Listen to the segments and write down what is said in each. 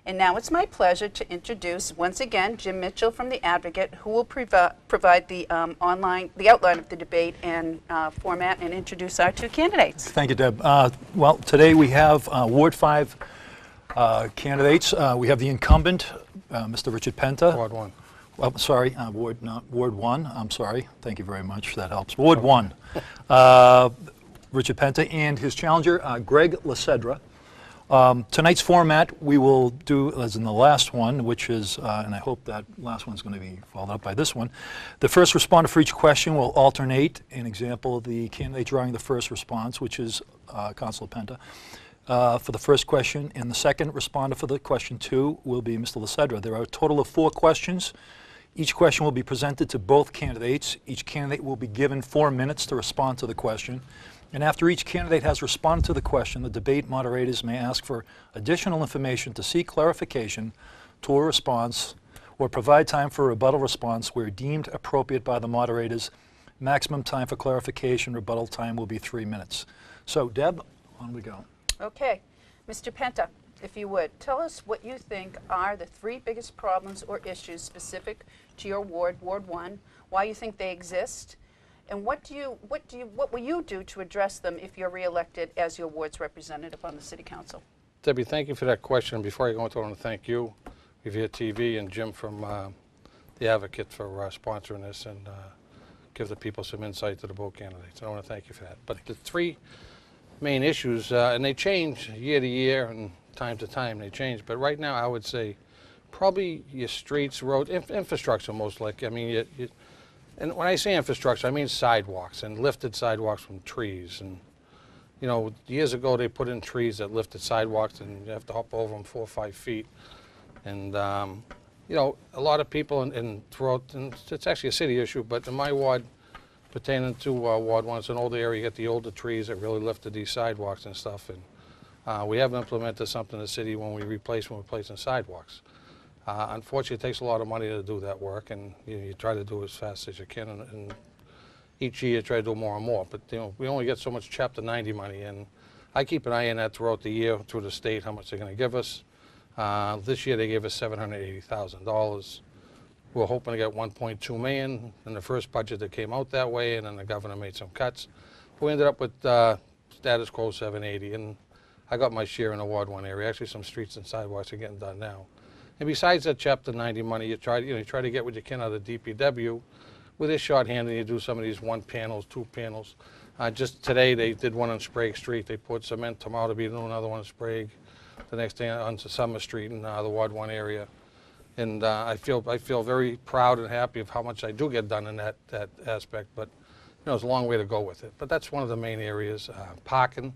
And now it's my pleasure to introduce once again Jim Mitchell from the Advocate, who will provide the outline of the debate and format, and introduce our two candidates. Thank you, Deb. Well, today we have Ward 5 candidates. We have the incumbent, Mr. Richard Penta. Ward 1. Well, sorry, Ward 1. I'm sorry. Thank you very much. That helps. Ward 1. Richard Penta and his challenger, Gregg LaCedra. Tonight's format we will do as in the last one, which is, and I hope that last one's going to be followed up by this one. The first responder for each question will alternate. An example, the candidate drawing the first response, which is Councillor Penta, for the first question, and the second responder for the question 2 will be Mr. LaCedra. There are a total of 4 questions. Each question will be presented to both candidates. Each candidate will be given 4 minutes to respond to the question. And after each candidate has responded to the question, the debate moderators may ask for additional information to seek clarification to a response or provide time for a rebuttal response where deemed appropriate by the moderators. Maximum time for clarification rebuttal time will be 3 minutes. So, Deb, on we go. Okay. Mr. Penta, if you would, tell us what you think are the 3 biggest problems or issues specific to your ward, Ward 1, why you think they exist, and what will you do to address them if you're reelected as your ward's representative on the City Council? Debbie, thank you for that question. Before I go into it, I want to thank you, RevereTV, and Jim from the Advocate for sponsoring this and give the people some insight to the both candidates. I want to thank you for that. But the 3 main issues, and they change year to year and time to time, they change. But right now, I would say probably your streets, roads, infrastructure most likely. I mean, and when I say infrastructure, I mean sidewalks and lifted sidewalks from trees. And, you know, years ago they put in trees that lifted sidewalks and you have to hop over them 4 or 5 feet. And, you know, a lot of people throughout, and it's actually a city issue, but in my ward, pertaining to Ward 1, it's an older area, you get the older trees that really lifted these sidewalks and stuff. And we haven't implemented something in the city when we're replacing sidewalks. Unfortunately, it takes a lot of money to do that work, and you try to do it as fast as you can, and each year you try to do more and more. But you know, we only get so much Chapter 90 money, and I keep an eye on that throughout the year through the state, how much they're going to give us. This year they gave us $780,000. We're hoping to get $1.2 million in the first budget that came out that way, and then the governor made some cuts. We ended up with status quo $780, and I got my share in the Ward 1 area. Actually, some streets and sidewalks are getting done now. And besides that Chapter 90 money, you try to get what you can out of DPW. With this shorthand, you do some of these 1 panels, 2 panels. Just today, they did one on Sprague Street. They poured cement. Tomorrow, they'll be doing another one on Sprague. The next day on Summer Street in the Ward 1 area. And I feel very proud and happy of how much I do get done in that aspect. But you know, there's a long way to go with it. But that's one of the main areas. Parking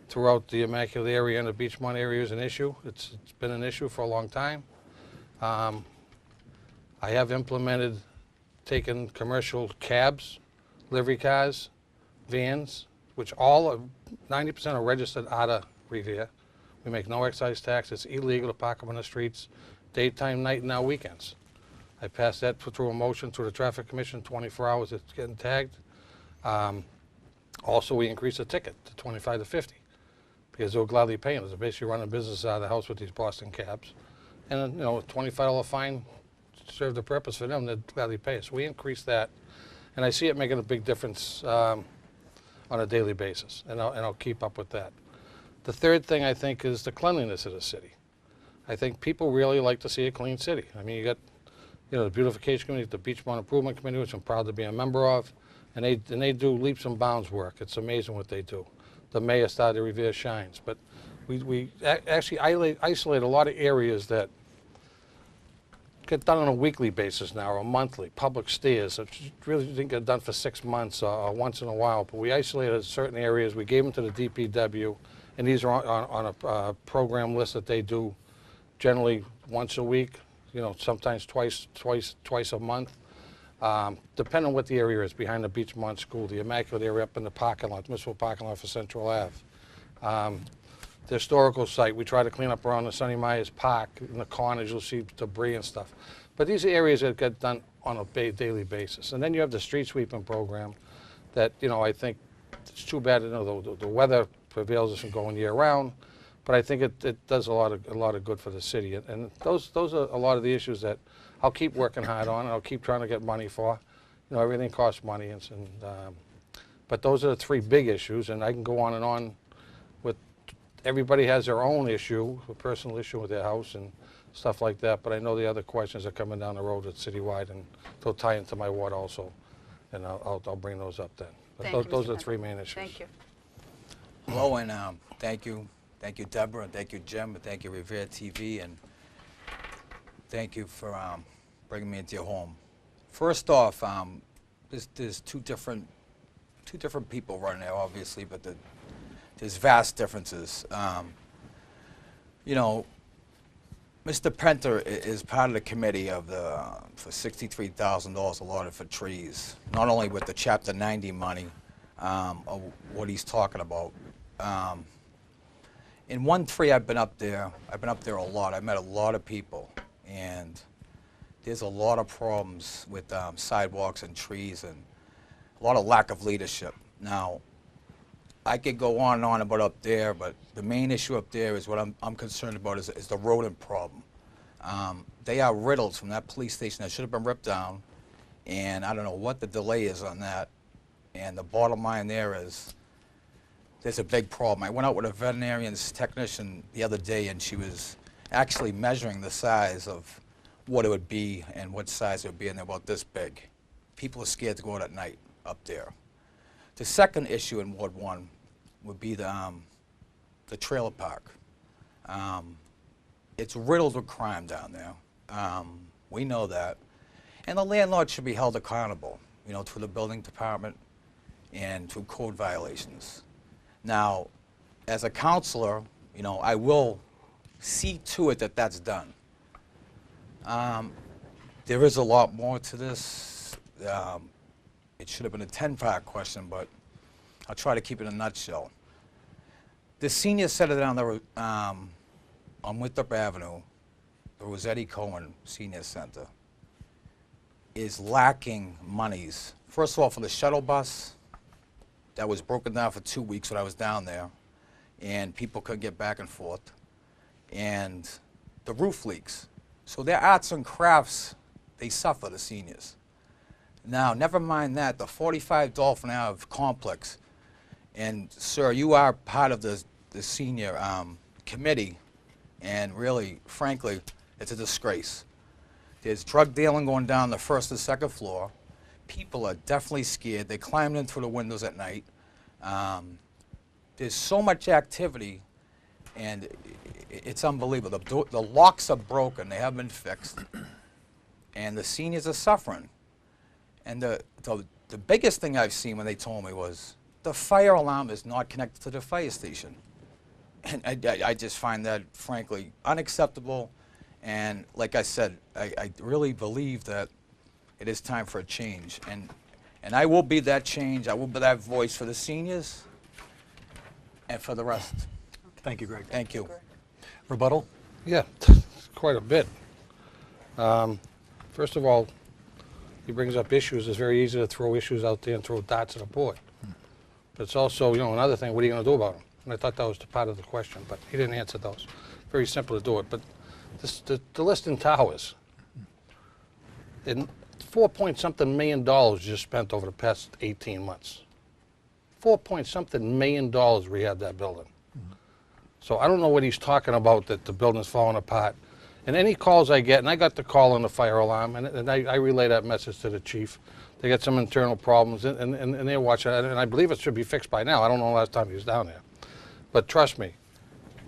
throughout the Immaculate area and the Beachmont area is an issue. It's been an issue for a long time. I have implemented taking commercial cabs, livery cars, vans, which all 90% are registered out of Revere. We make no excise tax. It's illegal to park them on the streets, daytime, night, and now weekends. I passed that through a motion through the Traffic Commission, 24 hours it's getting tagged. Also, we increased the ticket to 25 to 50 because they'll gladly pay them. They're basically running business out of the house with these Boston cabs. And you know, a $25 fine served the purpose for them. They'd gladly pay us. We increased that, and I see it making a big difference on a daily basis, and I'll keep up with that. The third thing I think is the cleanliness of the city. I think people really like to see a clean city. I mean, you got, you know, the beautification committee, the Beachmont Improvement Committee, which I'm proud to be a member of, and they do leaps and bounds work. It's amazing what they do. The mayor started Revere Shines, but we actually isolate a lot of areas that get done on a weekly basis now, or monthly. Public stairs, which really didn't get done for 6 months or once in a while, but we isolated certain areas. We gave them to the DPW, and these are on a program list that they do generally once a week, you know, sometimes twice a month, depending on what the area is. Behind the Beachmont School, the Immaculate area up in the parking lot, municipal parking lot for Central Ave. The historical site, we try to clean up around the Sonny Myers Park. In the corners, you'll see debris and stuff. But these are areas that get done on a daily basis. And then you have the street sweeping program that, you know, I think it's too bad, you know, the weather prevails us from going year round. but I think it does a lot of good for the city. And those are a lot of the issues that I'll keep working hard on, and I'll keep trying to get money for. You know, everything costs money, but those are the three big issues, and I can go on and on with, everybody has their own issue, a personal issue with their house and stuff like that, but I know the other questions are coming down the road at citywide, and they'll tie into my ward also, and I'll bring those up then. But Thank you, those Mr. are the Penta. three main issues. Thank you. Hello, and thank you, Deborah, and thank you, Jim, and thank you, RevereTV, and thank you for bringing me into your home. First off, there's two different people running there, obviously, but there's vast differences. You know, Mr. Penta is part of the committee of for $63,000 allotted for trees, not only with the Chapter 90 money, of what he's talking about. In 1-3, I've been up there a lot. I met a lot of people, and there's a lot of problems with sidewalks and trees, and a lot of lack of leadership. Now, I could go on and on about up there, but the main issue up there is what I'm concerned about is the rodent problem. They are riddled from that police station that should have been ripped down, and I don't know what the delay is on that. And the bottom line there is there's a big problem. I went out with a veterinarian's technician the other day, and she was actually measuring the size of what it would be and what size it would be, and they're about this big. People are scared to go out at night up there. The second issue in Ward 1 would be the trailer park. It's riddled with crime down there. We know that. And the landlord should be held accountable, you know, through the building department and through code violations. Now, as a councillor, you know, I will see to it that that's done. There is a lot more to this. It should have been a 10-part question, but I'll try to keep it in a nutshell. The senior center down there on Winthrop Avenue, the Rossetti Cohen Senior Center, is lacking monies. First of all, for the shuttle bus, that was broken down for 2 weeks when I was down there, and people couldn't get back and forth. And the roof leaks. So their arts and crafts, they suffer, the seniors. Now, never mind that, the 45 Dolphin Ave complex, and sir, you are part of the senior committee, and really, frankly, it's a disgrace. There's drug dealing going down the first and second floor. People are definitely scared. They climbed in through the windows at night. There's so much activity, and it's unbelievable. The locks are broken. They haven't been fixed. And the seniors are suffering. And the biggest thing I've seen when they told me was the fire alarm is not connected to the fire station. And I just find that, frankly, unacceptable. And like I said, I really believe that it is time for a change. And I will be that change. I will be that voice for the seniors and for the rest. Thank you, Greg. Thank you. Rebuttal? Yeah, quite a bit. First of all, he brings up issues. It's very easy to throw issues out there and throw darts at a board. But it's also, you know, another thing, what are you going to do about them? And I thought that was the part of the question, but he didn't answer those. Very simple to do it. But the list in towers, in $4-point-something million just spent over the past 18 months. $4-point-something million rehab that building. So I don't know what he's talking about, that the building's falling apart. And any calls I get, and I got the call on the fire alarm, and I relay that message to the chief. They got some internal problems, and they're watching it, and I believe it should be fixed by now. I don't know the last time he was down there. But trust me,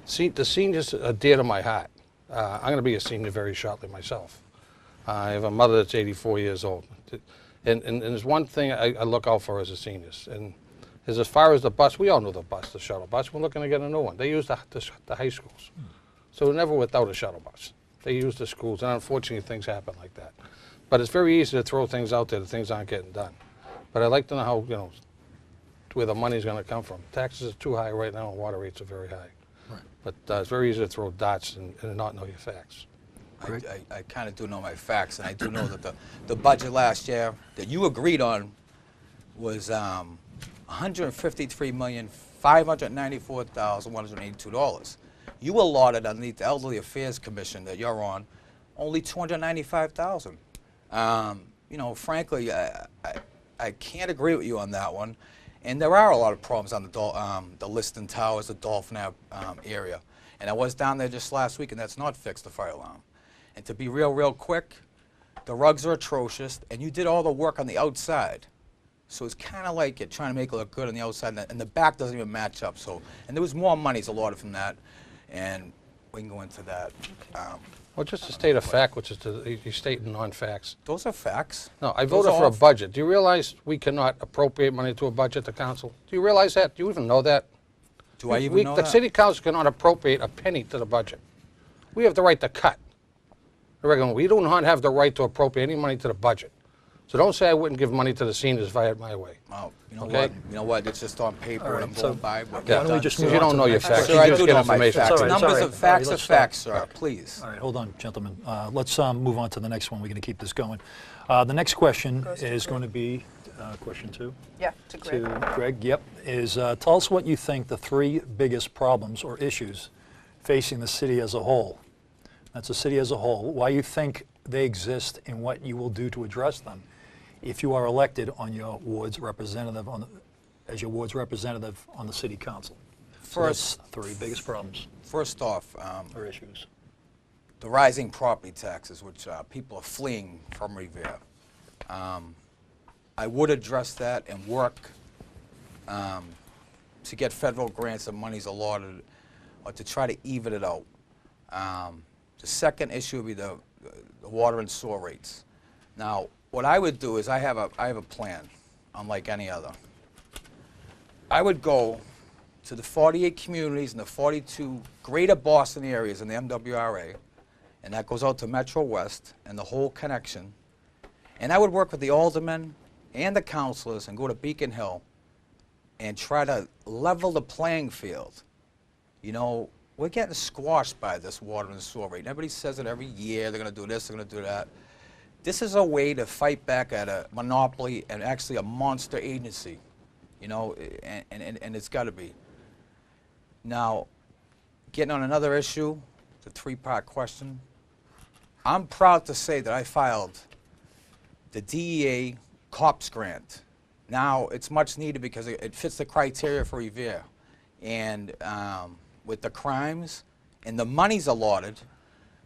the seniors are dear to my heart. I'm going to be a senior very shortly myself. I have a mother that's 84 years old. And there's one thing I look out for as a seniors. And as far as the bus, we all know the shuttle bus. We're looking to get a new one. They use the high schools. So we're never without a shuttle bus. They use the schools, and unfortunately things happen like that. But it's very easy to throw things out there that things aren't getting done. But I'd like to know how, you know, where the money's going to come from. Taxes are too high right now, and water rates are very high. Right. But it's very easy to throw dots and not know your facts. I kind of do know my facts, and I do know that the budget last year that you agreed on was $153,594,182. You allotted underneath the Elderly Affairs Commission that you're on only $295,000. You know, frankly, I can't agree with you on that one. And there are a lot of problems on the Liston Towers, the Dolphin area. And I was down there just last week, and that's not fixed, the fire alarm. And to be real quick, the rugs are atrocious, and you did all the work on the outside. So it's kind of like you're trying to make it look good on the outside, and the back doesn't even match up. So, and there was more monies allotted from that, and we can go into that. Well, just to state a fact, which is you're stating non-facts. Those are facts. No, I voted for a budget. Do you realize we cannot appropriate money to a budget to council? Do you realize that? Do you even know that? Do I even know that? The city council cannot appropriate a penny to the budget. We have the right to cut. We do not have the right to appropriate any money to the budget. So don't say I wouldn't give money to the seniors if I had my way. Oh, you know Okay? what? You know what? It's just on paper, and I'm so going by. But why don't we just move You on don't to know the your next facts. question? Sir, I just do get know my information. facts. It's all right, Numbers it's all of right. facts All right, are let's stop. facts, sir. All right. Please. All right, hold on, gentlemen. Let's move on to the next one. We're going to keep this going. The next question Goes to is Greg. going to be, question 2? Yeah, to Greg. To Greg, yep, is tell us what you think the 3 biggest problems or issues facing the city as a whole. That's the city as a whole. Why you think they exist and what you will do to address them if you are elected on your ward's representative as your ward's representative on the city council. So that's First, 3 biggest problems first off, or issues. the rising property taxes, which people are fleeing from Revere. I would address that and work to get federal grants and monies allotted or to try to even it out. The second issue would be the water and sewer rates. Now, what I would do is I have a plan, unlike any other. I would go to the 48 communities and the 42 greater Boston areas in the MWRA, and that goes out to Metro West and the whole connection. And I would work with the aldermen and the councilors and go to Beacon Hill and try to level the playing field. You know, we're getting squashed by this water and sewer rate. Everybody says it every year, they're going to do this, they're going to do that. This is a way to fight back at a monopoly and actually a monster agency, you know, and it's got to be. Now, getting on another issue, the 3-part question, I'm proud to say that I filed the DEA COPS grant. Now, it's much needed because it fits the criteria for Revere. And with the crimes and the monies allotted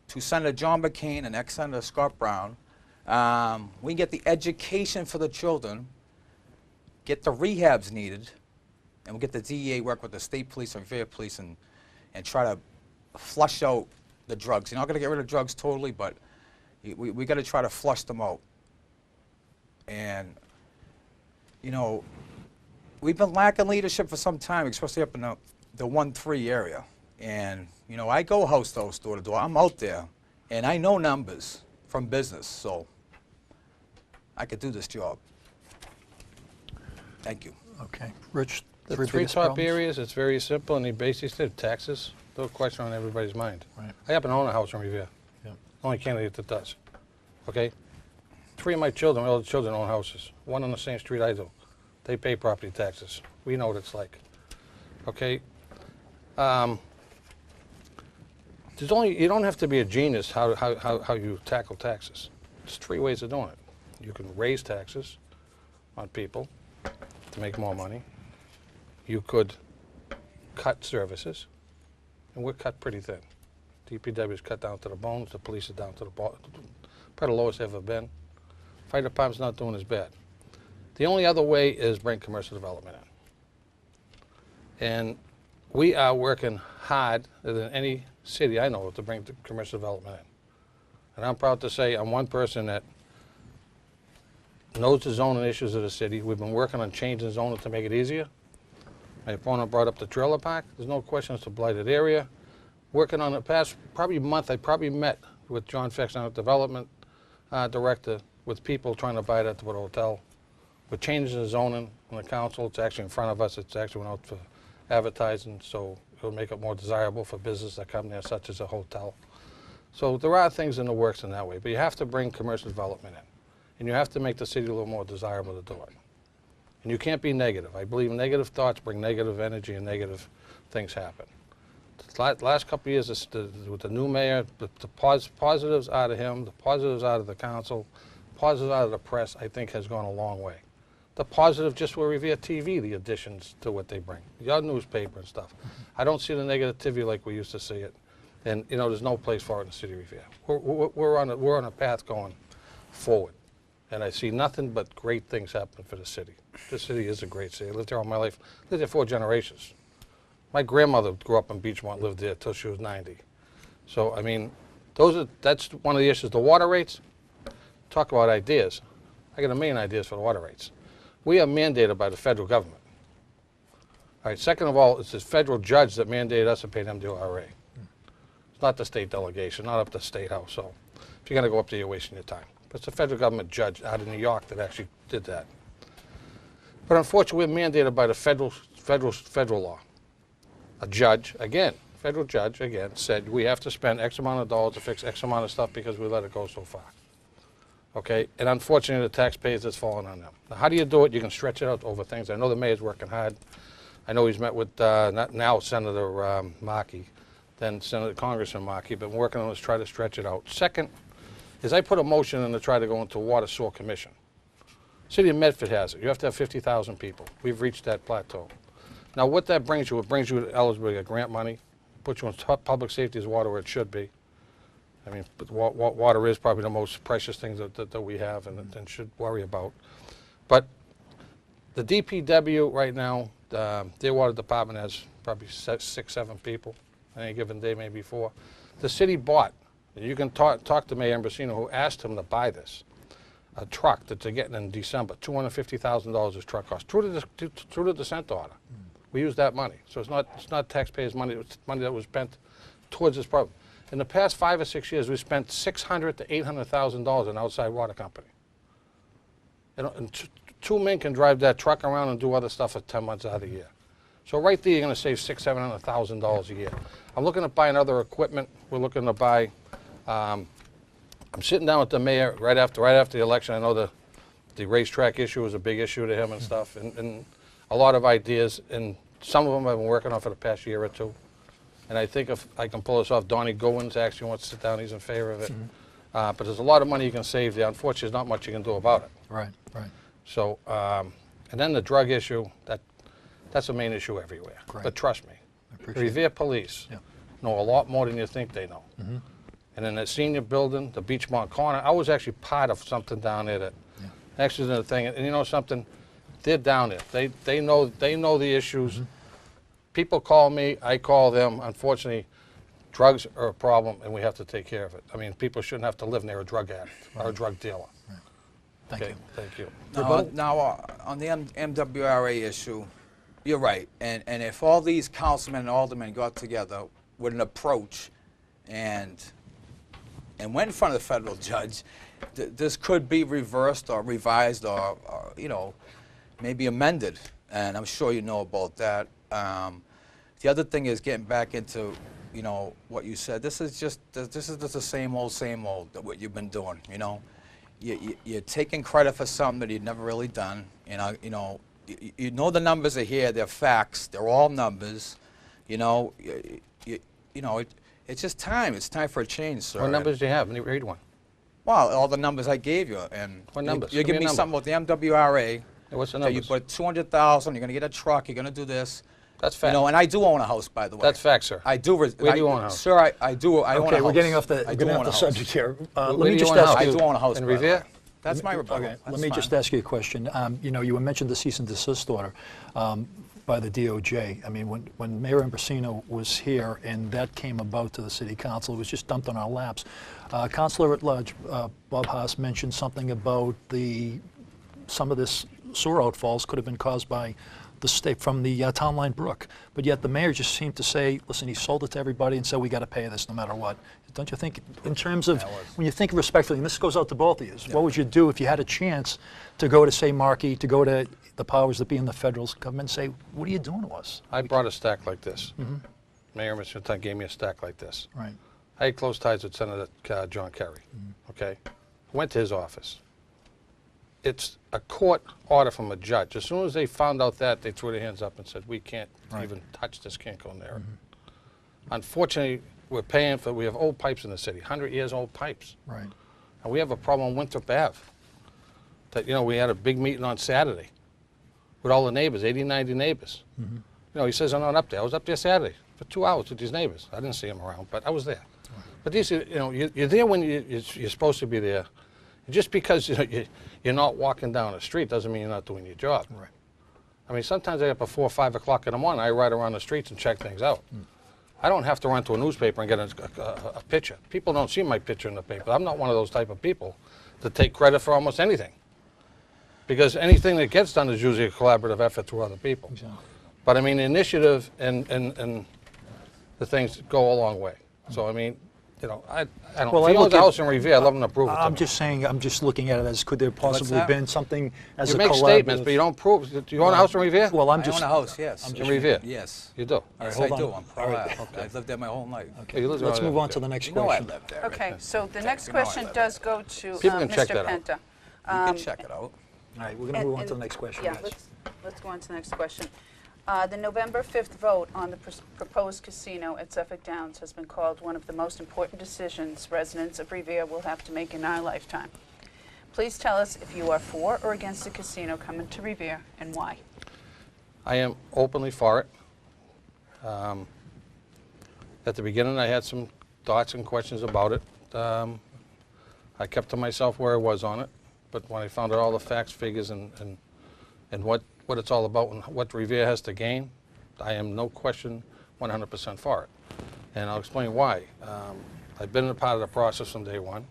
to Senator John McCain and ex-Senator Scott Brown, we can get the education for the children, get the rehabs needed, and we'll get the DEA work with the state police and Revere police and try to flush out the drugs. You're not going to get rid of drugs totally, but we got to try to flush them out. And, you know, we've been lacking leadership for some time, especially up in the 1-3 area. And, you know, I go house to house, door to door. I'm out there, and I know numbers from business, so I could do this job. Thank you. Okay. Rich, The 3 3 biggest top problems? areas, it's very simple, and he basically said taxes. No question on everybody's mind. Right. I happen to own a house in Revere. Yep. Only candidate that does. Okay? 3 of my children, all the children own houses. 1 on the same street I do. They pay property taxes. We know what it's like. Okay? You don't have to be a genius how you tackle taxes. There's 3 ways of doing it. You can raise taxes on people to make more money. You could cut services, and we're cut pretty thin. DPW is cut down to the bones, the police are down to the bottom, probably the lowest they've ever been. Fire department's not doing as bad. The only other way is bring commercial development in. And we are working hard than any city I know of to bring the commercial development in. And I'm proud to say I'm one person that knows the zoning issues of the city. We've been working on changing zoning to make it easier. My opponent brought up the trailer park. There's no question it's a blighted area. Working on the past probably month, I probably met with John Fexon, our development director, with people trying to buy that to put a hotel. We're changing the zoning on the council. It's actually in front of us. It's actually went out for advertising, so it'll make it more desirable for business that come there, such as a hotel. So there are things in the works in that way, but you have to bring commercial development in. And you have to make the city a little more desirable to do it. And you can't be negative. I believe negative thoughts bring negative energy and negative things happen. last couple of years with the new mayor, the positives out of him, the positives out of the council, positives out of the press, I think has gone a long way. The positive just with RevereTV, the additions to what they bring, your newspaper and stuff. I don't see the negativity like we used to see it. And, you know, there's no place for it in the city of Revere. We're on a path going forward. And I see nothing but great things happen for the city. This city is a great city. I lived there all my life. Lived there 4 generations. My grandmother grew up in Beachmont, lived there till she was 90. So, I mean, that's one of the issues. The water rates, talk about ideas. I got a million ideas for the water rates. We are mandated by the federal government. All right, second of all, it's the federal judge that mandated us to pay them WRA. It's not the state delegation, not up to the State House. So if you're going to go up there, you're wasting your time. But it's the federal government judge out of New York that actually did that. But unfortunately, we're mandated by the federal law. A judge, again, federal judge, again, said we have to spend X amount of dollars to fix X amount of stuff because we let it go so far. Okay, and unfortunately, the taxpayers, it's falling on them. Now, how do you do it? You can stretch it out over things. I know the mayor's working hard. I know he's met with, not now Senator Markey, then Senator Congressman Markey, but working on this, try to stretch it out. Second is I put a motion in to try to go into Water Sewer Commission. City of Medford has it. You have to have 50,000 people. We've reached that plateau. Now, what that brings you, it brings you eligibility of grant money, puts you on top public safety as water where it should be. I mean, but water is probably the most precious thing that we have and should worry about. But the DPW right now, their water department has probably 6, 7 people on any given day, maybe 4. The city bought, and you can talk to Mayor Ambrosino, who asked him to buy this, a truck that they're getting in December. $250,000 this truck cost, through the descent order. We use that money. So it's not taxpayers' money, it's money that was spent towards this problem. In the past 5 or 6 years, we spent $600,000 to $800,000 in outside water company. And 2 men can drive that truck around and do other stuff for 10 months out of the year. So right there, you're going to save $600,000 to $700,000 a year. I'm looking at buying other equipment. We're looking to buy. I'm sitting down with the mayor right after the election. I know the racetrack issue was a big issue to him and stuff, and a lot of ideas, and some of them I've been working on for the past year or 2. And I think if I can pull this off, Donnie Goins actually wants to sit down. He's in favor of it. But there's a lot of money you can save there. Unfortunately, there's not much you can do about it. Right, right. So, and then the drug issue, that's a main issue everywhere. Great. But trust me, appreciate Revere Police know a lot more than you think they know. And in the senior building, the Beachmont Corner, I was actually part of something down there that actually did a thing. And you know something? They're down there. They know the issues. People call me, I call them. Unfortunately, drugs are a problem, and we have to take care of it. I mean, people shouldn't have to live near a drug addict or a drug dealer. Right. Thank you. Thank you. Now, on the MWRA issue, you're right. And if all these councilmen and aldermen got together with an approach and went in front of the federal judge, this could be reversed or revised or you know, maybe amended. And I'm sure you know about that. The other thing is getting back into, you know, what you said. This is just the same old that what you've been doing. You know, you're taking credit for something that you've never really done. You know the numbers are here. They're facts. They're all numbers. You know, it's just time. It's time for a change, sir. What numbers do you have? Let me read one. Well, all the numbers I gave you, and what numbers? You give me something about the MWRA. What's the numbers? You put 200,000. You're going to get a truck. You're going to do this. That's fact. You know, and I do own a house, by the way. That's fact, sir. I do. Where do you own a house? Sir, I do. I own a house. Okay, we're getting off the subject here. Let me just ask you. I do own a house. In Revere? That's my rebuttal. Okay, let me just ask you a question. You know, you mentioned the cease and desist order by the DOJ. I mean, when Mayor Ambrosino was here and that came about to the City Council, it was just dumped on our laps. Councillor at Large Bob Haas mentioned something about some of this sewer outfalls could have been caused by the state from the town line brook, but yet the mayor just seemed to say, listen, he sold it to everybody and said we got to pay this no matter what. Don't you think, in terms of, when you think respectfully, and this goes out to both of you, what would you do if you had a chance to go to, say, Markey, to go to the powers that be in the federal government and say, what are you doing to us? I brought a stack like this. Mayor Ambrosino gave me a stack like this. Right. I had close ties with Senator John Kerry. Okay, went to his office. It's a court order from a judge. As soon as they found out that, they threw their hands up and said, we can't even touch this, can't go near it. Unfortunately, we're paying for, we have old pipes in the city, 100 years old pipes. Right. And we have a problem on Winthrop Ave. That, you know, we had a big meeting on Saturday with all the neighbors, 80, 90 neighbors. Mm-hmm. You know, he says, I'm not up there. I was up there Saturday for 2 hours with these neighbors. I didn't see them around, but I was there. Right. But these, you know, you're there when you're supposed to be there. And just because you're not walking down the street doesn't mean you're not doing your job. Right. I mean, sometimes I get up at 4 or 5 o'clock in the morning, I ride around the streets and check things out. Mm. I don't have to run to a newspaper and get a picture. People don't see my picture in the paper. I'm not one of those type of people to take credit for almost anything. Because anything that gets done is usually a collaborative effort through other people. Exactly. But I mean, the initiative and the things go a long way. So I mean, you know, I don't. Well, if he owns a house in Revere, I'd love him to prove it. I'm just saying. I'm just looking at it as could there possibly been something as you a make collaborative. statements, but you don't prove. Do you own a house in Revere? Well, I own a house, yes. In Revere? Yes. You do? Yes, hold I on. do. I'm proud. Right. Okay. I've lived there my whole life. Okay. Let's move on to the next You know I question. lived there. Okay, so the next question does go to People can check Mr. that out. Penta. You can check it out. All right, we're going to move on to the next question. Yeah, guys. let's go on to the next question. The November 5th vote on the proposed casino at Suffolk Downs has been called one of the most important decisions residents of Revere will have to make in our lifetime. Please tell us if you are for or against the casino coming to Revere and why. I am openly for it. At the beginning, I had some thoughts and questions about it. I kept to myself where I was on it, but when I found out all the facts, figures, and what it's all about and what Revere has to gain, I am no question 100% for it. And I'll explain why. I've been a part of the process from day one,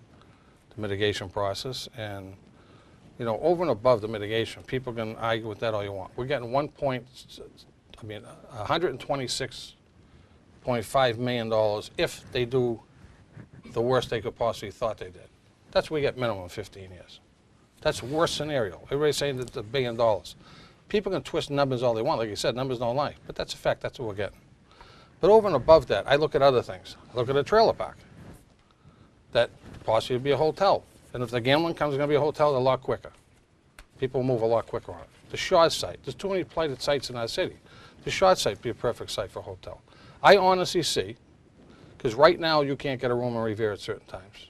the mitigation process, and you know, over and above the mitigation, people can argue with that all you want. We're getting $126.5 million if they do the worst they could possibly thought they did. That's what we get minimum 15 years. That's worst scenario. Everybody's saying that it's $1 billion. People can twist numbers all they want. Like you said, numbers don't lie. But that's a fact. That's what we're getting. But over and above that, I look at other things. I look at a trailer park that possibly would be a hotel. And if the gambling comes, it's going to be a hotel a lot quicker. People move a lot quicker on it. The Shard site. There's too many blighted sites in our city. The Shard site would be a perfect site for a hotel. I honestly see, because right now you can't get a room in Revere at certain times.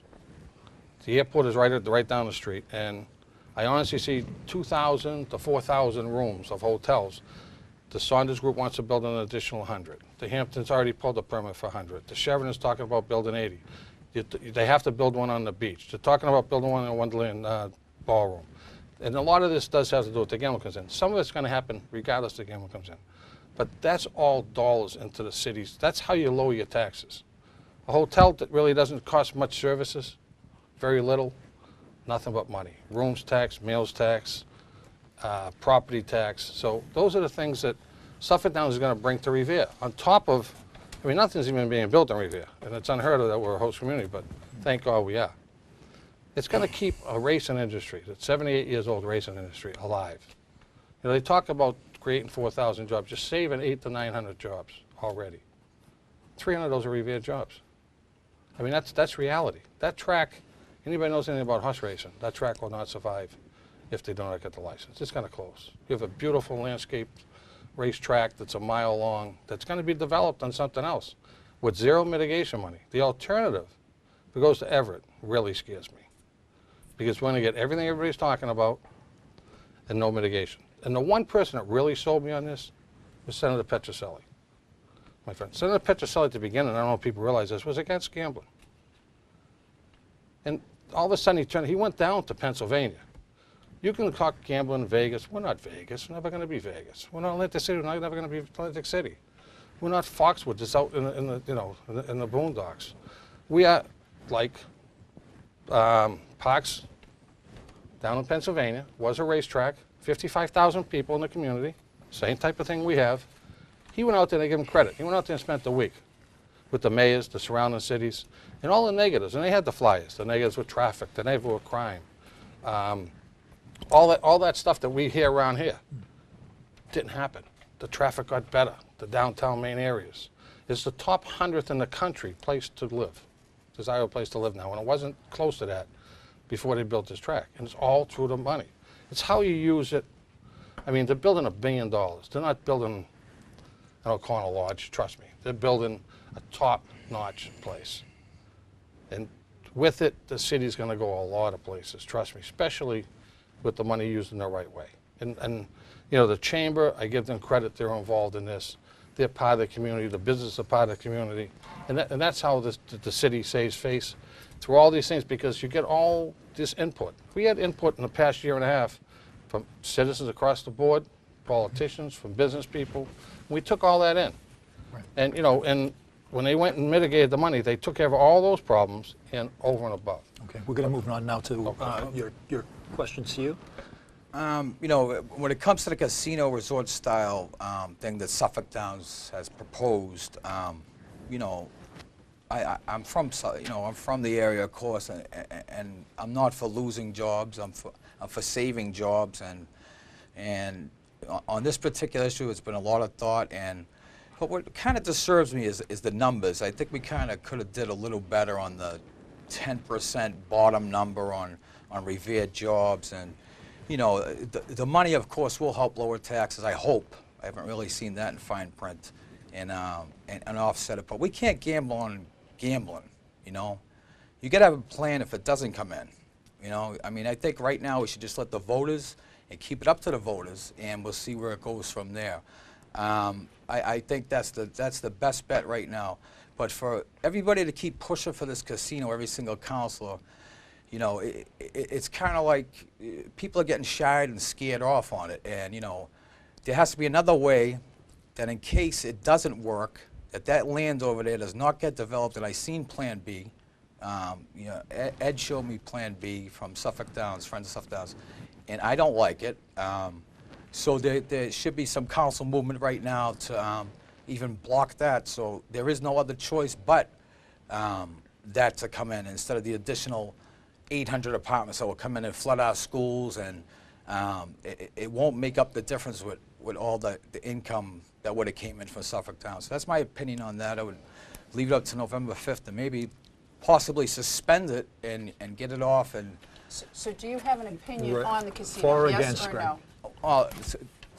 The airport is right down the street, and I honestly see 2,000 to 4,000 rooms of hotels. The Saunders Group wants to build an additional 100. The Hamptons already pulled a permit for 100. The Sheraton is talking about building 80. They have to build one on the beach. They're talking about building one in the Wonderland Ballroom. And a lot of this does have to do with the gambling comes in. Some of it's going to happen regardless the gambling comes in. But that's all dollars into the cities. That's how you lower your taxes. A hotel that really doesn't cost much services, very little, nothing but money. Rooms tax, meals tax, property tax. So those are the things that Suffolk Downs is going to bring to Revere. On top of, I mean, nothing's even being built in Revere. And it's unheard of that we're a host community, but thank God we are. It's going to keep a racing industry, the 78 years old racing industry, alive. You know, they talk about creating 4,000 jobs, just saving 800 to 900 jobs already. 300 of those are Revere jobs. I mean, that's reality. That track, anybody knows anything about horse racing, that track will not survive if they do not get the license. It's going to close. You have a beautiful landscaped racetrack that's a mile long that's going to be developed on something else with zero mitigation money. The alternative, if it goes to Everett, really scares me. Because we're going to get everything everybody's talking about and no mitigation. And the one person that really sold me on this was Senator Peczka, my friend. Senator Peczka at the beginning, I don't know if people realize this, was against gambling. And all of a sudden he went down to Pennsylvania. You can talk gambling in Vegas. We're not Vegas. We're never going to be Vegas. We're not Atlantic City. We're not never going to be Atlantic City. We're not Foxwood, just out in the boondocks. We are like Parks down in Pennsylvania, was a racetrack, 55,000 people in the community, same type of thing we have. He went out there, and they give him credit. He went out there and spent the week with the mayors, the surrounding cities, and all the negatives. And they had the flyers, the negatives with traffic, the negatives with crime. All that stuff that we hear around here didn't happen. The traffic got better, the downtown main areas. It's the top 100th in the country place to live, desirable place to live now, and it wasn't close to that before they built this track. And it's all through the money. It's how you use it. I mean, they're building $1 billion. They're not building an O'Connell Lodge, trust me. They're building a top-notch place. And with it, the city's going to go a lot of places, trust me, especially with the money used in the right way. And you know, the chamber, I give them credit, they're involved in this. They're part of the community, the business is part of the community. And that's how the city saves face through all these things, because you get all this input. We had input in the past year and a half from citizens across the board, politicians, from business people. We took all that in. Right. And you know, and when they went and mitigated the money, they took care of all those problems and over and above. Okay, we're going to move on now to your questions to you. You know, when it comes to the casino resort style thing that Suffolk Downs has proposed, you know, I'm from the area, of course, and I'm not for losing jobs. I'm for saving jobs, and on this particular issue, it's been a lot of thought. But what kind of disturbs me is the numbers. I think we kind of could have did a little better on the 10% bottom number on Revere jobs, and you know, the money, of course, will help lower taxes. I hope. I haven't really seen that in fine print, and offset it. But we can't gamble on gambling. You know, you got to have a plan if it doesn't come in. You know, I mean, I think right now we should just let the voters and keep it up to the voters, and we'll see where it goes from there. I think that's the best bet right now. But for everybody to keep pushing for this casino, every single councillor, you know, it's kind of like people are getting shied and scared off on it. And, you know, there has to be another way that in case it doesn't work, that land over there does not get developed. And I seen Plan B. You know, Ed showed me Plan B from Suffolk Downs, Friends of Suffolk Downs, and I don't like it. So there should be some council movement right now to even block that. So there is no other choice but that to come in instead of the additional 800 apartments that will come in and flood our schools, and it won't make up the difference with all the income that would have came in from Suffolk Town. So that's my opinion on that. I would leave it up to November 5th and maybe possibly suspend it and get it off. And So do you have an opinion on the casino, For or yes against, or Greg? no?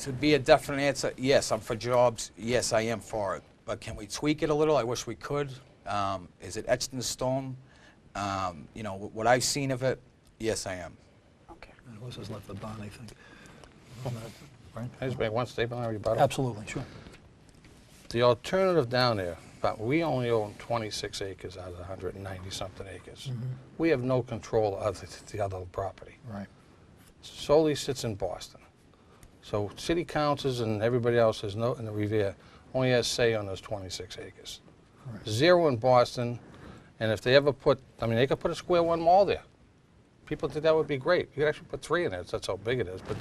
to be a definite answer, yes, I'm for jobs. Yes, I am for it. But can we tweak it a little? I wish we could. Is it etched in stone? You know, what I've seen of it, yes, I am. Okay. And Liz has left the barn, I think. Right? I just make one statement on rebuttal. Absolutely, sure. The alternative down there, but we only own 26 acres out of 190-something acres. We have no control of the other property. Right. Solely sits in Boston. So city councils and everybody else has no, in the Revere, only has say on those 26 acres. Right. Zero in Boston, and if they ever put, I mean, they could put a Square One mall there. People think that would be great. You could actually put 3 in there, that's how big it is, but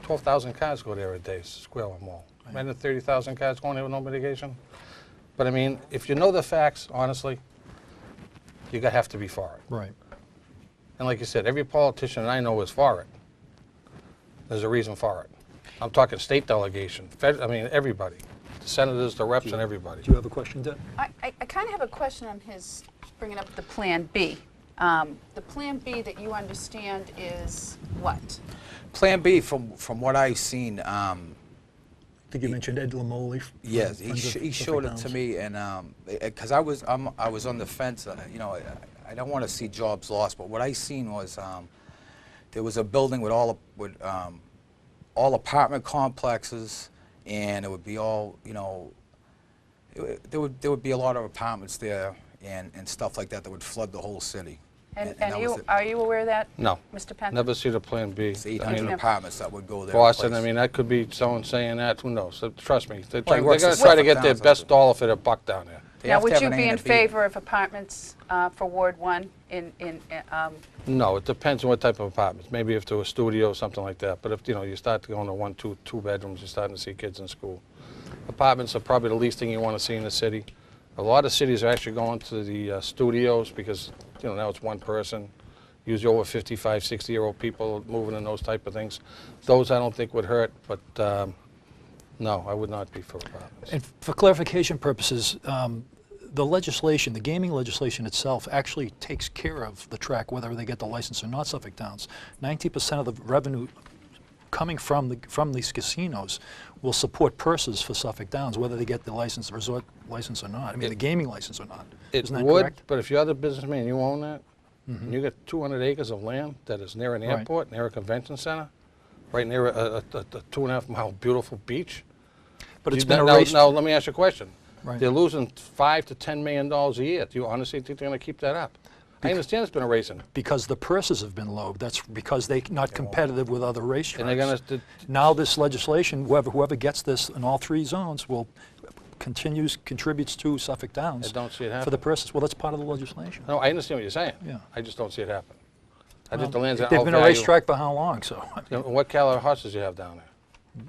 12,000 cars go there a day, Square One mall. Imagine 30,000 cars going there with no mitigation. But I mean, if you know the facts, honestly, you have to be for it. Right. And like you said, every politician I know is for it. There's a reason for it. I'm talking state delegation, I mean, everybody. The senators, the reps, and everybody. Do you have a question, Deb? I kind of have a question on his bringing up the Plan B. The Plan B that you understand is what? Plan B, from what I've seen, I think you mentioned Ed Lamoli. yes, he showed it to me, and because I was on the fence. You know, I don't want to see jobs lost, but what I seen was there was a building with all apartment complexes, and it would be all, you know, there would be a lot of apartments there and stuff like that would flood the whole city. And that was it. are you aware of that, No. Mr. Penta? Never see the Plan B. It's 800 apartments that would go there. Boston, I mean, that could be someone saying that, who knows? So, trust me, they're Well, he going works to at try to Suffolk get their Downs, best that's dollar for their buck down there. They Now, have to would have you an A be in and a B. favor of apartments for Ward 1 No, it depends on what type of apartments. Maybe if there was studio or something like that. But if, you know, you start to go into 1, 2 bedrooms, you're starting to see kids in school. Apartments are probably the least thing you want to see in the city. A lot of cities are actually going to the studios because, you know, now it's one person. Usually over 55, 60-year-old people moving in those type of things. Those I don't think would hurt, but no, I would not be for apartments. And for clarification purposes, the legislation, the gaming legislation itself actually takes care of the track, whether they get the license or not, Suffolk Downs. 90% of the revenue coming from these casinos will support purses for Suffolk Downs, whether they get the license, resort license or not. I mean, the gaming license or not. It Isn't that would, correct? but if you're the businessman, you own that, and you got 200 acres of land that is near an Right. airport, near a convention center, right near a 2.5-mile beautiful beach. But it's You- been now, erased. now, let me ask you a question. Right. They're losing $5 to $10 million a year. Do you honestly think they're going to keep that up? I understand it's been erasing. Because the purses have been low. That's because they're not competitive with other racetracks. And they're going to, Now this legislation, whoever gets this in all 3 zones will contributes to Suffolk Downs I don't see it for the happening. purses. Well, that's part of the legislation. No, I understand what you're saying. Yeah. I just don't see it happen. I think Well, the land's they've out been a value. racetrack for how long? So, What caliber horses do you have down there?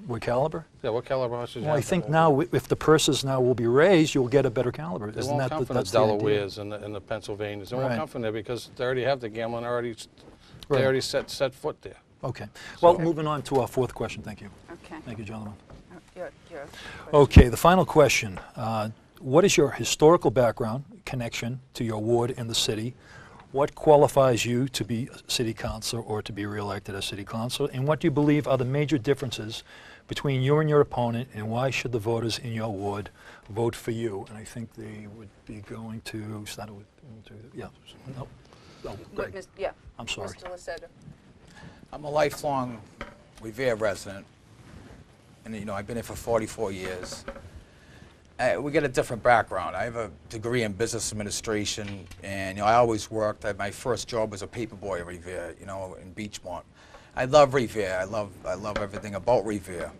what caliber? Yeah, what caliber horses do you Well, I have think down now, if the purses now will be raised, you'll get a better caliber. They Isn't won't that come from that's the the idea? Delawares and the Pennsylvanias. They won't Right. come from there because they already have the gambling already. They Right. already set foot there. Okay. Well, So- moving on to our 4th question. Thank you. Okay. Thank you, gentlemen. Your question. Okay, the final question. What is your historical background, connection to your ward and the city? What qualifies you to be city councilor or to be reelected as city councilor? And what do you believe are the major differences between you and your opponent, and why should the voters in your ward vote for you? And I think they would be going to, start with, yeah, no, Greg. Yeah. I'm sorry. Mr. LaCedra. I'm a lifelong Revere resident, and I've been here for 44 years. We get a different background. I have a degree in business administration, and I always worked. My first job was a paperboy at Revere, in Beachmont. I love Revere. I love everything about Revere.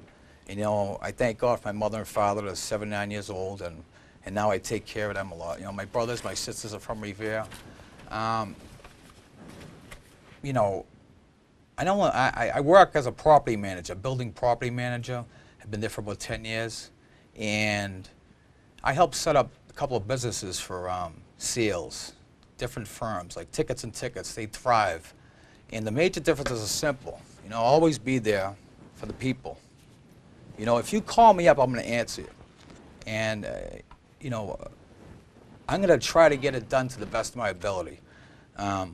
I thank God for my mother and father. They're 79 years old, and now I take care of them a lot. My brothers, my sisters are from Revere. I work as a property manager, building property manager. I've been there for about 10 years, and I helped set up a couple of businesses for sales, different firms like Tickets and Tickets. They thrive, and the major differences are simple. Always be there for the people. If you call me up, I'm going to answer you, and I'm going to try to get it done to the best of my ability. I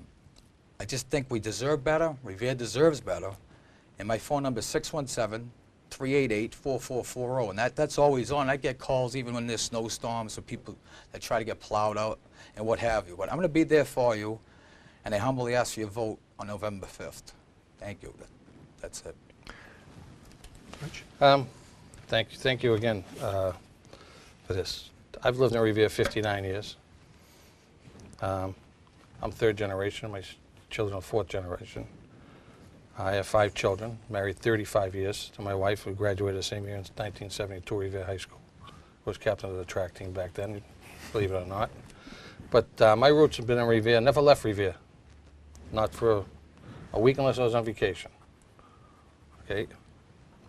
just think we deserve better. Revere deserves better. And my phone number is 617-388-4440. And that's always on. I get calls even when there's snowstorms or people that try to get plowed out and what have you. But I'm going to be there for you. And I humbly ask for your vote on November 5th. Thank you. That's it. Rich? Thank you again for this. I've lived in Revere 59 years. I'm 3rd generation. My children are 4th generation. I have 5 children, married 35 years to my wife, who graduated the same year in 1972, Revere High School. Was captain of the track team back then, believe it or not. But my roots have been in Revere, never left Revere. Not for a week unless I was on vacation. Okay?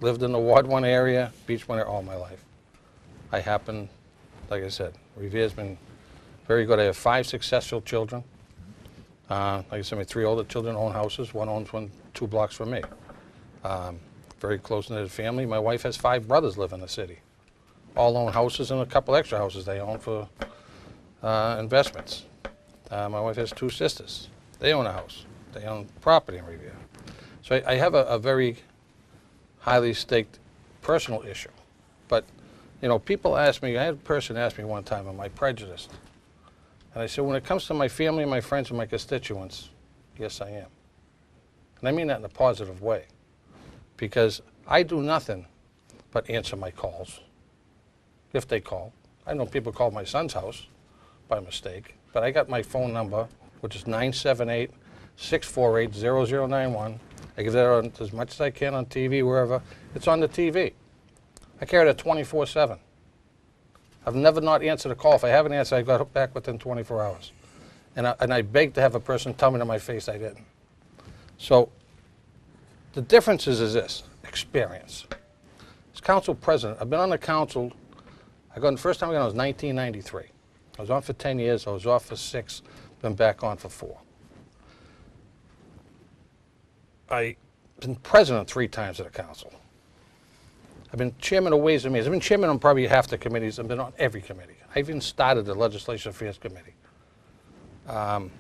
Lived in the Ward 1 area, Beach 1 area all my life. I happen, like I said, Revere's been very good. I have 5 successful children. Like I said, my 3 older children own houses. One owns 2 blocks from me. Very close-knit family. My wife has 5 brothers live in the city. All own houses and a couple extra houses they own for investments. My wife has 2 sisters. They own a house. They own property in Revere. So I have a very highly staked personal issue. But, people ask me, I had a person ask me one time, am I prejudiced? And I said, when it comes to my family, my friends, and my constituents, yes, I am. And I mean that in a positive way. Because I do nothing but answer my calls, if they call. I know people called my son's house by mistake, but I got my phone number, which is 978-648-0091. I give that on as much as I can on TV, wherever. It's on the TV. I carry it 24/7. I've never not answered a call. If I haven't answered, I got back within 24 hours. And I beg to have a person tell me to my face I didn't. So the difference is this, experience. As council president, I've been on the council, the first time I got on was 1993. I was on for 10 years, I was off for 6, been back on for 4. I've been president 3 times of the council. I've been chairman of Ways and Means. I've been chairman on probably half the committees. I've been on every committee. I even started the Legislation Affairs Committee. I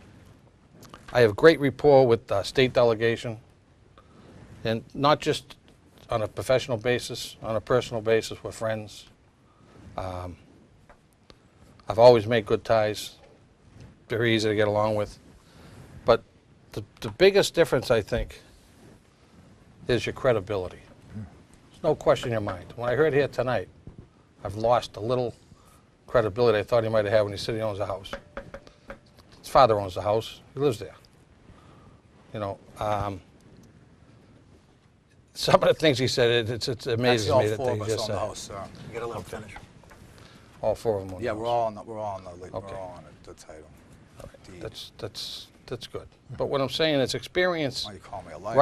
have great rapport with the state delegation, and not just on a professional basis, on a personal basis, we're friends. I've always made good ties, very easy to get along with. But the biggest difference, I think, is your credibility. There's no question in your mind. When I heard here tonight, I've lost a little credibility I thought he might have had when he said he owns a house. His father owns the house. He lives there. You know, some of the things he said, it amazes me that he just said. House, you gotta let him finish. All four of them. Yeah, we're all on the title. That's good. But what I'm saying is experience. Why you call me a liar?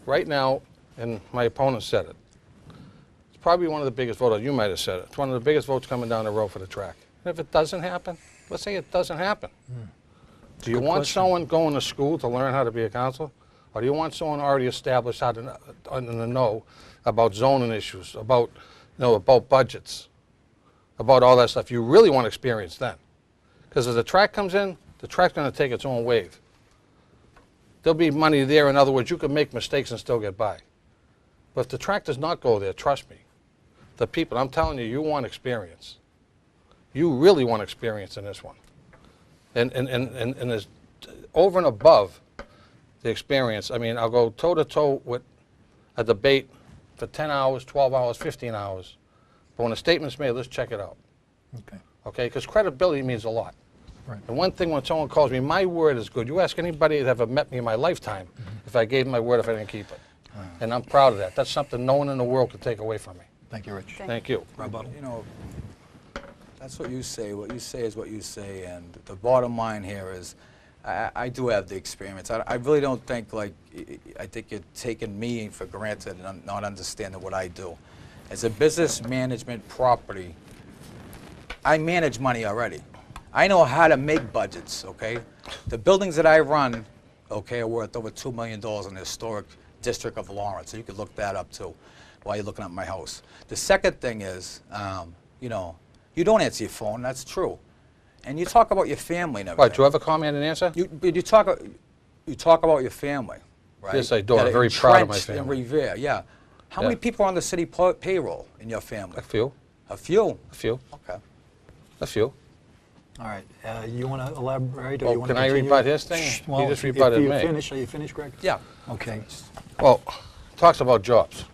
Right now, and my opponent said it. It's probably one of the biggest votes. You might have said it. It's one of the biggest votes coming down the road for the track. And if it doesn't happen, let's say it doesn't happen. Do you want someone going to school to learn how to be a counselor, or do you want someone already established how to know about zoning issues, about about budgets, about all that stuff? You really want experience then, because as the track comes in, the track's going to take its own wave. There'll be money there. In other words, you can make mistakes and still get by. But if the track does not go there, trust me, the people, I'm telling you, you want experience. You really want experience in this one. And there's over and above the experience. I mean, I'll go toe-to-toe with a debate for 10 hours, 12 hours, 15 hours. But when a statement's made, let's check it out. Okay. Okay? Because credibility means a lot. Right. And one thing when someone calls me, my word is good. You ask anybody that ever met me in my lifetime if I gave my word if I didn't keep it. And I'm proud of that. That's something no one in the world could take away from me. Thank you, Rich. Thank you. You know, that's what you say. What you say is what you say. And the bottom line here is, I do have the experience. I really don't think, like, I think you're taking me for granted and not understanding what I do. As a business management property, I manage money already. I know how to make budgets, okay? The buildings that I run, okay, are worth over $2 million in the historic district of Lawrence. So you could look that up too while you're looking at my house. The second thing is, you know, you don't answer your phone, that's true. And you talk about your family and everything. Right, do you have a comment and answer? You talk about your family, right? Yes, I do. That I'm are very proud of my entrenched in family. Revere, yeah. How many people are on the city payroll in your family? A few. A few? A few. Okay. A few. All right. You want to elaborate, or Well, you want to can I continue? rebut his thing? Shh, He well, just if rebutted you me. Are you finished, Greg? Yeah. Okay. Well, talks about jobs.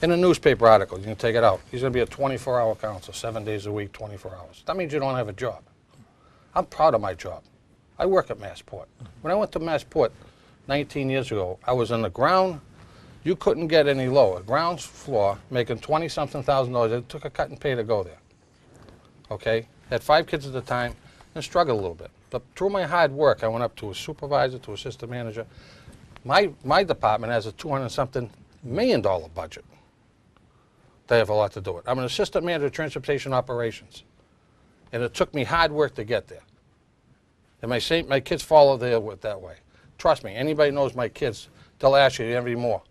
In a newspaper article, you can take it out. He's going to be a 24-hour counselor, 7 days a week, 24 hours. That means you don't have a job. I'm proud of my job. I work at Massport. When I went to Massport 19 years ago, I was on the ground. You couldn't get any lower. Ground floor, making $20-something thousand. It took a cut and pay to go there. Okay? Had 5 kids at the time and struggled a little bit. But through my hard work, I went up to a supervisor, to assistant manager. My department has a $200-something million budget. They have a lot to do with it. I'm an assistant manager of transportation operations. And it took me hard work to get there. And my kids follow that way. Trust me, anybody knows my kids, they'll ask you every more.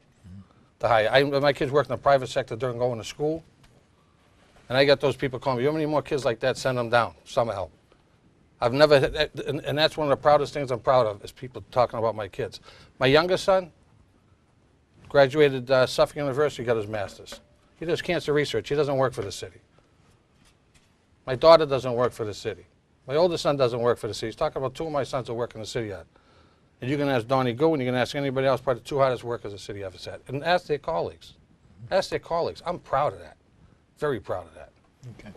To hire. My kids work in the private sector during going to school. And I got those people calling me, you have any more kids like that, send them down, summer help. I've never, and that's one of the proudest things I'm proud of, is people talking about my kids. My youngest son graduated Suffolk University, got his master's. He does cancer research. He doesn't work for the city. My daughter doesn't work for the city. My oldest son doesn't work for the city. He's talking about 2 of my sons who work in the city yard. And you can ask Donnie Goo, and you can ask anybody else, probably the 2 hardest workers the city ever had. And ask their colleagues. Ask their colleagues. I'm proud of that. Very proud of that. Okay.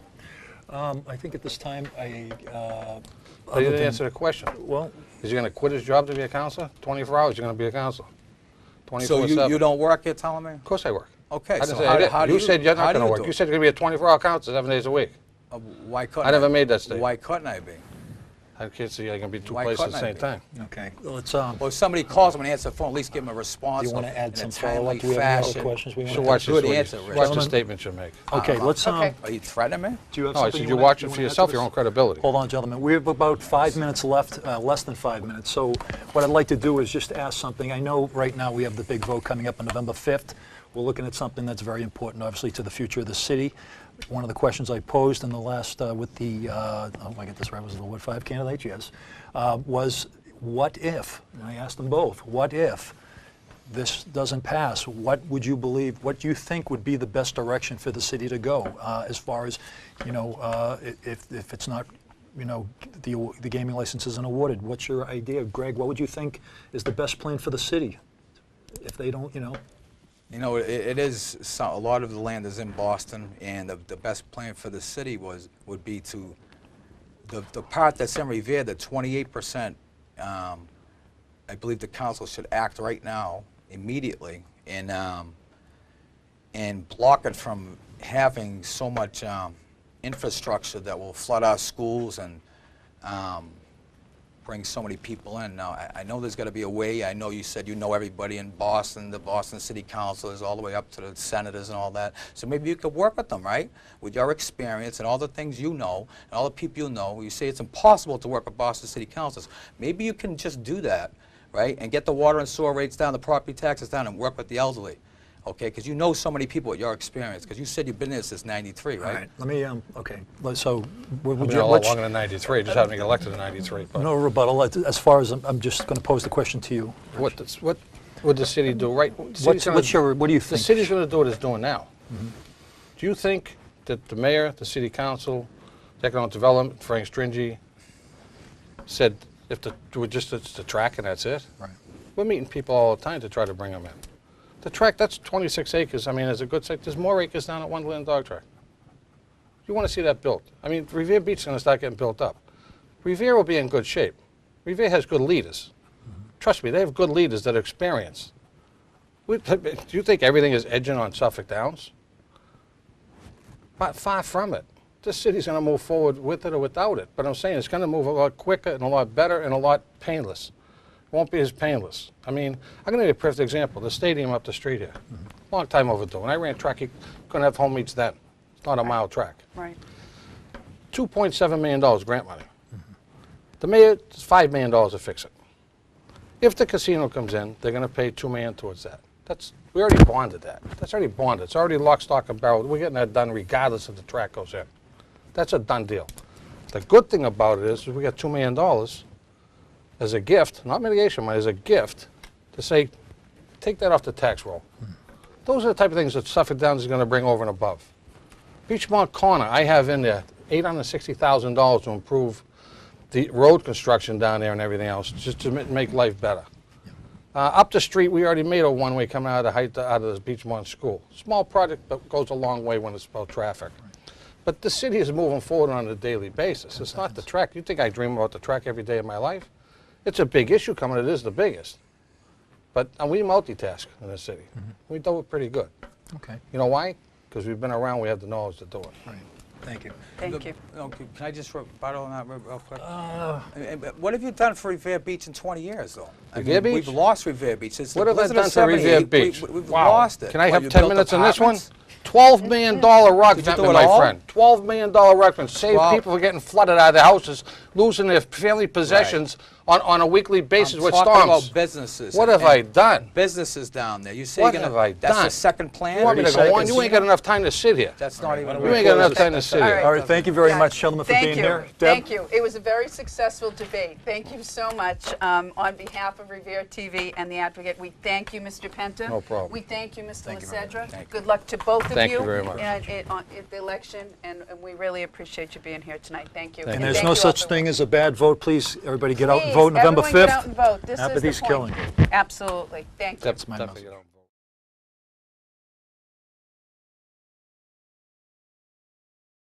I think at this time, But you didn't answer the question. Well, Is he going to quit his job to be a counselor? 24 hours, you're going to be a counselor. 24/7. So you don't work, you're telling me? Of course I work. Okay, I didn't so say I did. how do You said you're not going to work. do You it? said you're going to be a 24-hour counselor 7 days a week. Why couldn't I never made that statement. Why couldn't I be? I can't see I can be 2 Why places at the couldn't I same be? time. okay. Let's, Well, if somebody calls them and answer the phone, at least give them a response. do you want to add in some a timely follow-up? Do we have any other fashion. questions we You want should to watch Good this. answer, Watch Rich. the Gentlemen. statement you make. Okay, let's, Okay. Are you threatening me? do you have No, I something said you you wanna- watch you it for wanna add to yourself, your this? own credibility. Hold on, gentlemen. We have about 5 minutes left, less than 5 minutes. So what I'd like to do is just ask something. I know right now we have the big vote coming up on November 5th. We're looking at something that's very important, obviously, to the future of the city. One of the questions I posed in the last, with the, oh, I get this right, was it the Ward 5 candidate? Yes. Was what if, and I asked them both, what if this doesn't pass, what would you believe, what do you think would be the best direction for the city to go as far as, you know, if it's not, you know, the gaming license isn't awarded? What's your idea? Greg, what would you think is the best plan for the city if they don't, you know? You know, it is, a lot of the land is in Boston, and the best plan for the city would be to, the part that's in Revere, the 28%, I believe the council should act right now, immediately, and block it from having so much infrastructure that will flood our schools and bring so many people in. Now, I know there's got to be a way. I know you said you know everybody in Boston, the Boston City Councilors, all the way up to the senators and all that. So maybe you could work with them, right? With your experience and all the things you know, and all the people you know. You say it's impossible to work with Boston City Councilors. Maybe you can just do that, right? And get the water and sewer rates down, the property taxes down, and work with the elderly. Okay, because you know so many people with your experience, because you said you've been there since '93, right? All right, let me, okay, so, I've been a lot longer than '93, just haven't been elected in '93. no rebuttal, as far as, I'm just going to pose the question to you. What would the city do, right? What do you think? The city's going to do what it's doing now. Do you think that the mayor, the city council, the economic development, Frank Stringy, said it's the track and that's it? Right. We're meeting people all the time to try to bring them in. The track, that's 26 acres. I mean, it's a good site. There's more acres down at Wonderland Dog Track. You want to see that built. I mean, Revere Beach is going to start getting built up. Revere will be in good shape. Revere has good leaders. Trust me, they have good leaders that are experienced. Do you think everything is edging on Suffolk Downs? Far from it. This city's going to move forward with it or without it. But I'm saying it's going to move a lot quicker and a lot better and a lot painless. Won't be as painless. I mean, I'm going to give you a perfect example. The stadium up the street here. Long time overdue. When I ran track, you couldn't have home meets then. It's not a mile track. Right. $2.7 million grant money. The mayor, it's $5 million to fix it. If the casino comes in, they're going to pay $2 million towards that. We already bonded that. That's already bonded. It's already lock, stock, and barrel. We're getting that done regardless if the track goes in. That's a done deal. The good thing about it is we got $2 million as a gift, not mitigation money, as a gift to say, take that off the tax roll. Those are the type of things that Suffolk Downs is going to bring over and above. Beachmont Corner, I have in there $860,000 to improve the road construction down there and everything else, just to make life better. Up the street, we already made a one-way coming out of the Beachmont School. Small project, but goes a long way when it's about traffic. But the city is moving forward on a daily basis. It's not the track. You think I dream about the track every day of my life? It's a big issue coming. It is the biggest. But we multitask in the city. We do it pretty good. Okay. You know why? Because we've been around. We have the knowledge to do it. Right. Thank you. Thank you. Okay, can I just rebuttal on that real quick? What have you done for Revere Beach in 20 years, though? Revere Beach? We've lost Revere Beach. What have I done for Revere Beach? We've lost it. Can I have you 10 built minutes on this one? apartments? $12 million rock Did you do ventment, it my all? friend. $12 million rock ventment. Save Wow. people from getting flooded out of their houses, losing their family possessions on a weekly basis with I'm talking storms. about businesses. What have I done? Businesses down there. You say What you're gonna, have I that's done? the second plan? You want me to 30 go on? You ain't got enough time to sit here. That's not even. You ain't got enough time to sit All here. right. All right, thank you very Yeah. much, gentlemen, for Thank being you. here. Deb? Thank you. It was a very successful debate. Thank you so much. On behalf of RevereTV and the Advocate, we thank you, Mr. Penta. No problem. We thank you, Mr. Thank you very much. LaCedra. Thank you. Good luck to both of you. Thank you very much. At the election, and we really appreciate you being here tonight. Thank you. Thank And you. there's thank no you all such for thing as a bad vote. Please, everybody get out and Please, vote November everyone 5th. Get out and vote. This Apathy's is the point. killing. Absolutely. Thank you. my Definitely get on.